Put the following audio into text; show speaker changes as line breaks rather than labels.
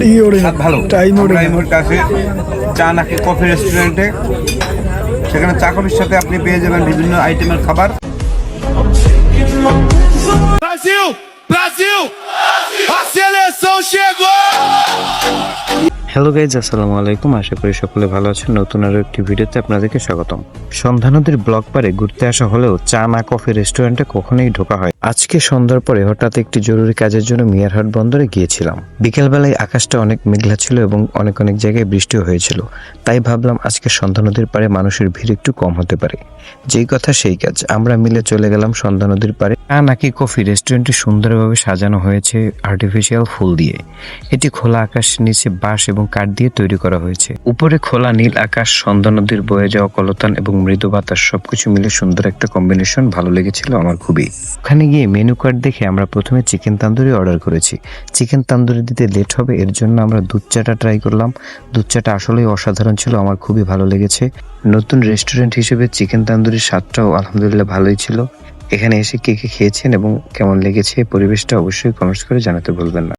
স্বাদ ভালো। আমরা এই মুহূর্তে আছি চা নাকি কফি রেস্টুরেন্টে। সেখানে চা কফির সাথে আপনি পেয়ে যাবেন বিভিন্ন আইটেমের খাবার।
Brasil! Brasil! A seleção chegou!
Hello guys, আসসালামু আলাইকুম। আশা করি সকলে ভালো আছেন। নতুন আরো একটি ভিডিওতে আপনাদেরকে স্বাগতম। সন্ধ্যা নদীর ব্লক পারে ঘুরতে আসা হলেও চা না কফি রেস্টুরেন্টে কখনোই ঢোকা হয়। আজকে সন্ধ্যার পরে হঠাৎ একটি জরুরি কাজের জন্য মিয়ারহাট বন্দরে গিয়েছিলাম। বিকেলবেলায় আকাশটা অনেক মেঘলা ছিল এবং অনেক জায়গায় বৃষ্টিও হয়েছিল। তাই ভাবলাম আজকে সন্ধ্যা নদীর পারে মানুষের ভিড় একটু কম হতে পারে। যেই কথা সেই কাজ, আমরা মিলে চলে গেলাম সন্ধ্যা নদীর পারে। চা নাকি কফি রেস্টুরেন্টটি সুন্দরভাবে সাজানো হয়েছে আর্টিফিশিয়াল ফুল দিয়ে। এটি খোলা আকাশ, নিচে বাঁশ এবং কাঠ দিয়ে তৈরি করা হয়েছে। উপরে খোলা নীল আকাশ, সন্ধ্যা নদীর বয়ে যাওয়া কলতান এবং মৃদু বাতাস সবকিছু মিলে সুন্দর একটা কম্বিনেশন। ভালো লেগেছিল আমার খুবই। ওখানে গিয়ে মেনু কার্ড দেখে আমরা প্রথমে চিকেন তান্দুরি অর্ডার করেছি। চিকেন তান্দুরি দিতে লেট হবে, এর জন্য আমরা দুধ চাটা ট্রাই করলাম। দুধ চাটা আসলেই অসাধারণ ছিল, আমার খুবই ভালো লেগেছে। নতুন রেস্টুরেন্ট হিসেবে চিকেন তান্দুরির স্বাদটাও আলহামদুলিল্লাহ ভালোই ছিল। এখানে এসে কে কে খেয়েছেন এবং কেমন লেগেছে পরিবেশটা অবশ্যই কমেন্টস করে জানাতে ভুলবেন না।